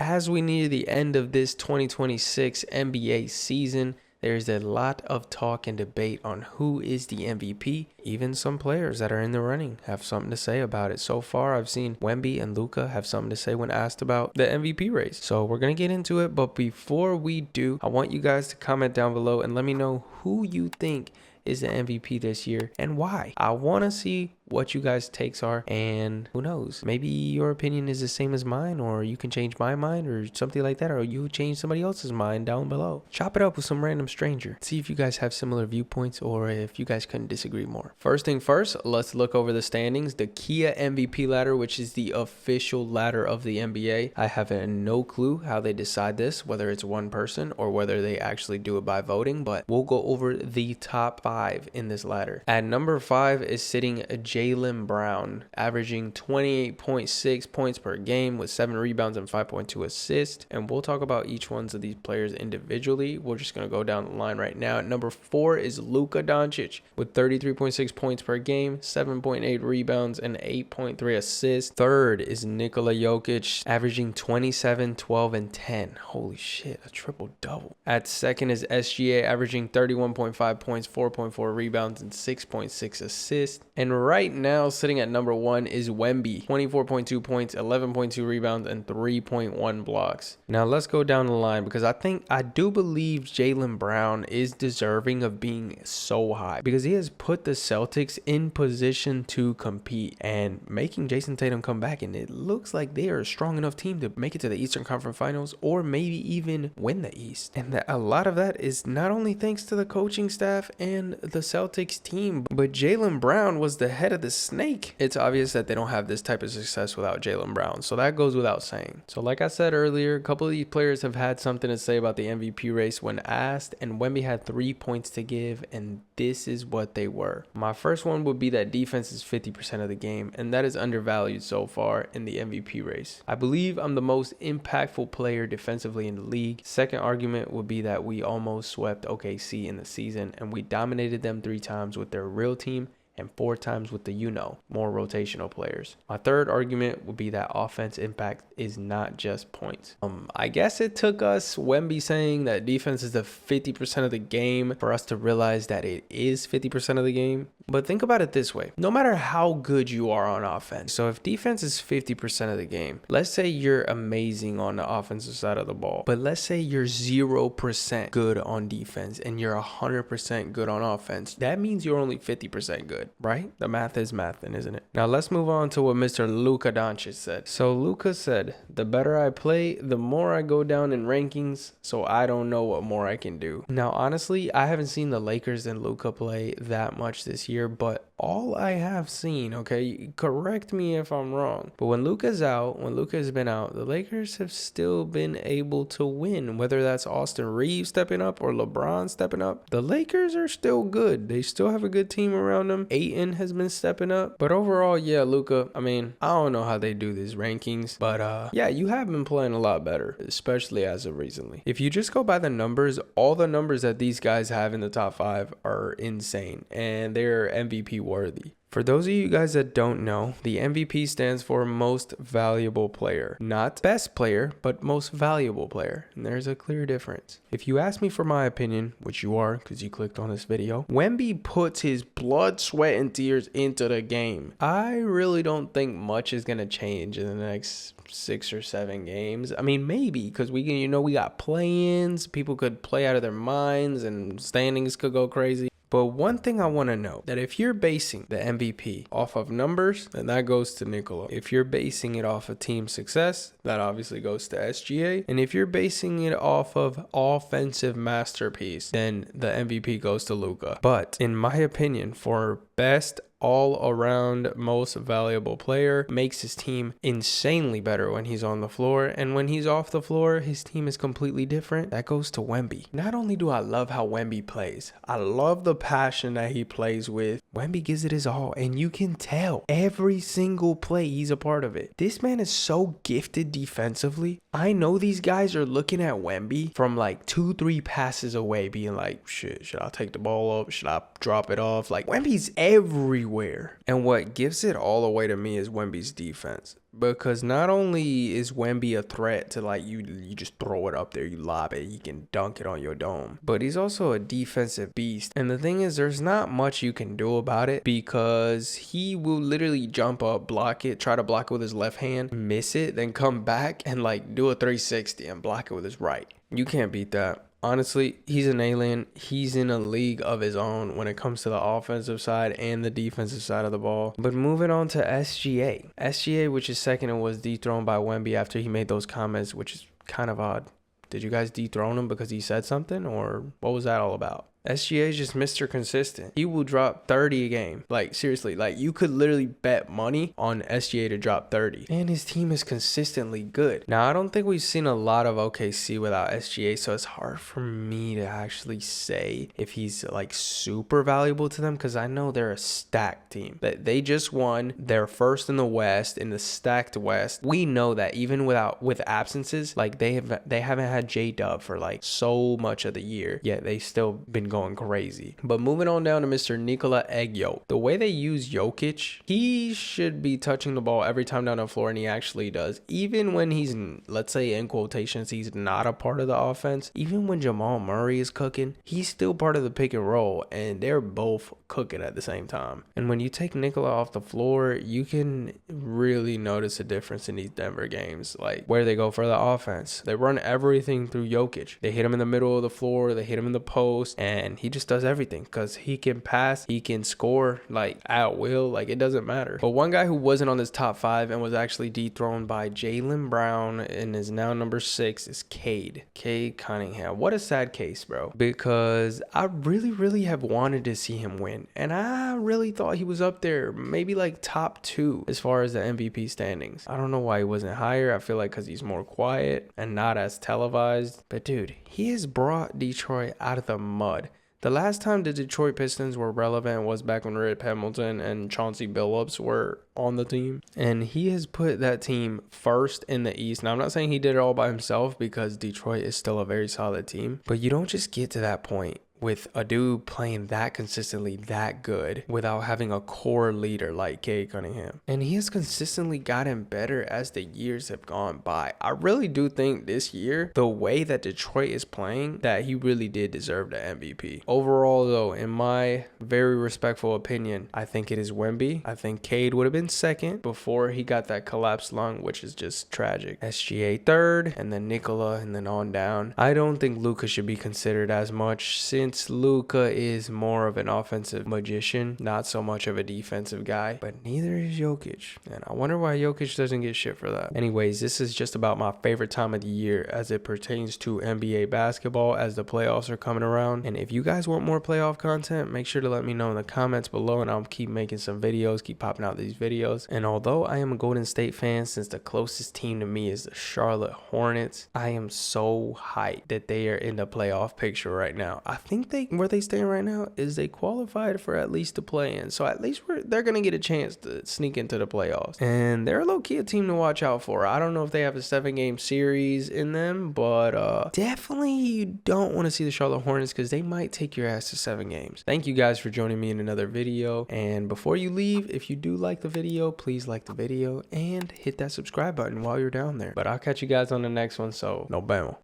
as we near the end of this 2026 NBA season, there's a lot of talk and debate on who is the MVP. Even some players that are in the running have something to say about it. So far, I've seen Wemby and Luka have something to say when asked about the MVP race. So we're going to get into it. But before we do, I want you guys to comment down below and let me know who you think is the MVP this year and why. I want to see what you guys' takes are, and who knows, maybe your opinion is the same as mine, or you can change my mind or something like that, or you change somebody else's mind down below. Chop it up with some random stranger. See if you guys have similar viewpoints or if you guys couldn't disagree more. First thing first, let's look over the standings. The Kia MVP ladder, which is the official ladder of the NBA. I have no clue how they decide this, whether it's one person or whether they actually do it by voting, but we'll go over the top 5 in this ladder. At number 5 is sitting Jaylen Brown, averaging 28.6 points per game with 7 rebounds and 5.2 assists. And we'll talk about each one of these players individually. We're just going to go down the line right now. At number 4 is Luka Jokic with 33.6 points per game, 7.8 rebounds, and 8.3 assists. Third is Nikola Jokic, averaging 27, 12, and 10. Holy shit, a triple-double. At second is SGA, averaging 31.5 points, 4.4 rebounds, and 6.6 assists. And right now, sitting at number 1 is Wemby, 24.2 points, 11.2 rebounds, and 3.1 blocks. Now let's go down the line, because I do believe Jaylen Brown is deserving of being so high, because he has put the Celtics in position to compete and making Jason Tatum come back, and it looks like they are a strong enough team to make it to the Eastern Conference Finals or maybe even win the East. And a lot of that is not only thanks to the coaching staff and the Celtics team, but Jaylen Brown was the head of the snake. It's obvious that they don't have this type of success without Jaylen Brown, so that goes without saying. So like I said earlier, a couple of these players have had something to say about the MVP race when asked, and Wemby had 3 points to give, and this is what they were. My first one would be that defense is 50% of the game, and that is undervalued so far in the MVP race. I believe I'm the most impactful player defensively in the league. Second argument would be that we almost swept OKC in the season, and we dominated them 3 times with their real team and 4 times with the more rotational players. My third argument would be that offense impact is not just points. I guess it took us Wemby saying that defense is the 50% of the game for us to realize that it is 50% of the game. But think about it this way. No matter how good you are on offense, so if defense is 50% of the game, let's say you're amazing on the offensive side of the ball, but let's say you're 0% good on defense and you're 100% good on offense. That means you're only 50% good, right? The math is math, isn't it? Now let's move on to what Mr. Luka Jokic said. So Luka said, the better I play, the more I go down in rankings, so I don't know what more I can do. Now, honestly, I haven't seen the Lakers and Luka play that much this year, but all I have seen, okay, correct me if I'm wrong, but when Luka's been out, the Lakers have still been able to win, whether that's Austin Reeves stepping up or LeBron stepping up. The Lakers are still good. They still have a good team around them. Ayton has been stepping up, but overall, yeah, Luka, I mean, I don't know how they do these rankings, but yeah, you have been playing a lot better, especially as of recently. If you just go by the numbers, all the numbers that these guys have in the top 5 are insane, and they're MVP worthy. For those of you guys that don't know, the MVP stands for most valuable player. Not best player, but most valuable player. And there's a clear difference. If you ask me for my opinion, which you are because you clicked on this video, Wemby puts his blood, sweat, and tears into the game. I really don't think much is going to change in the next 6 or 7 games. I mean, maybe, because we got play-ins. People could play out of their minds and standings could go crazy. But one thing I want to know, that if you're basing the MVP off of numbers, then that goes to Nikola. If you're basing it off of team success, that obviously goes to SGA. And if you're basing it off of offensive masterpiece, then the MVP goes to Luka. But in my opinion, for best all around most valuable player, makes his team insanely better when he's on the floor, and when he's off the floor his team is completely different. That goes to Wemby. Not only do I love how Wemby plays, I love the passion that he plays with. Wemby gives it his all, and you can tell every single play he's a part of it. This man is so gifted defensively. I know these guys are looking at Wemby from like 2-3 passes away being like, shit, should I take the ball up? Should I drop it off? Like, Wemby's everywhere. And what gives it all away to me is Wemby's defense. because not only is Wemby a threat to like you just throw it up there, you lob it, he can dunk it on your dome, but he's also a defensive beast. And the thing is, there's not much you can do about it because he will literally jump up, block it, try to block it with his left hand, miss it, then come back and like do a 360 and block it with his right. You can't beat that. Honestly, he's an alien. He's in a league of his own when it comes to the offensive side and the defensive side of the ball. But moving on to SGA. SGA, which is second and was dethroned by Wemby after he made those comments, which is kind of odd. Did you guys dethrone him because he said something, or what was that all about? SGA is just Mr. Consistent. He will drop 30 a game. Like, seriously, like you could literally bet money on SGA to drop 30. And his team is consistently good. Now, I don't think we've seen a lot of OKC without SGA, so it's hard for me to actually say if he's like super valuable to them because I know they're a stacked team. That they just won. They're first in the West, in the stacked West. We know that even with absences, like they haven't had J-Dub for like so much of the year, yet they still been going crazy. But moving on down to Mr. Nikola Jokic. The way they use Jokic, he should be touching the ball every time down the floor, and he actually does. Even when he's, let's say in quotations, he's not a part of the offense. Even when Jamal Murray is cooking, he's still part of the pick and roll, and they're both cooking at the same time. And when you take Nikola off the floor, you can really notice a difference in these Denver games, like where they go for the offense. They run everything through Jokic. They hit him in the middle of the floor, they hit him in the post, and he just does everything because he can pass, he can score like at will, like it doesn't matter. But one guy who wasn't on this top 5 and was actually dethroned by Jaylen Brown and is now number 6 is Cade Cunningham. What a sad case, bro, because I really have wanted to see him win, and I really thought he was up there, maybe like top 2 as far as the MVP standings. I don't know why he wasn't higher. I feel like because he's more quiet and not as televised, but dude, he has brought Detroit out of the mud. The last time the Detroit Pistons were relevant was back when Rip Hamilton and Chauncey Billups were on the team. And he has put that team first in the East. Now, I'm not saying he did it all by himself because Detroit is still a very solid team. But you don't just get to that point with a dude playing that consistently that good without having a core leader like Cade Cunningham. And he has consistently gotten better as the years have gone by. I really do think this year, the way that Detroit is playing, that he really did deserve the MVP. Overall though, in my very respectful opinion, I think it is Wemby. I think Cade would have been second before he got that collapsed lung, which is just tragic. SGA third, and then Nikola, and then on down. I don't think Luka should be considered as much since Luka is more of an offensive magician, not so much of a defensive guy, but neither is Jokic. And I wonder why Jokic doesn't get shit for that. Anyways, this is just about my favorite time of the year as it pertains to NBA basketball as the playoffs are coming around. And if you guys want more playoff content, make sure to let me know in the comments below, and I'll keep making some videos, keep popping out these videos. And although I am a Golden State fan, since the closest team to me is the Charlotte Hornets, I am so hyped that they are in the playoff picture right now. I think where they stand right now is they qualified for at least the play-in, so at least they're gonna get a chance to sneak into the playoffs, and they're low-key a team to watch out for. I don't know if they have a 7-game series in them, but definitely you don't want to see the Charlotte Hornets because they might take your ass to 7 games. Thank you guys for joining me in another video, and before you leave, if you do like the video, please like the video and hit that subscribe button while you're down there. But I'll catch you guys on the next one, so no bamo.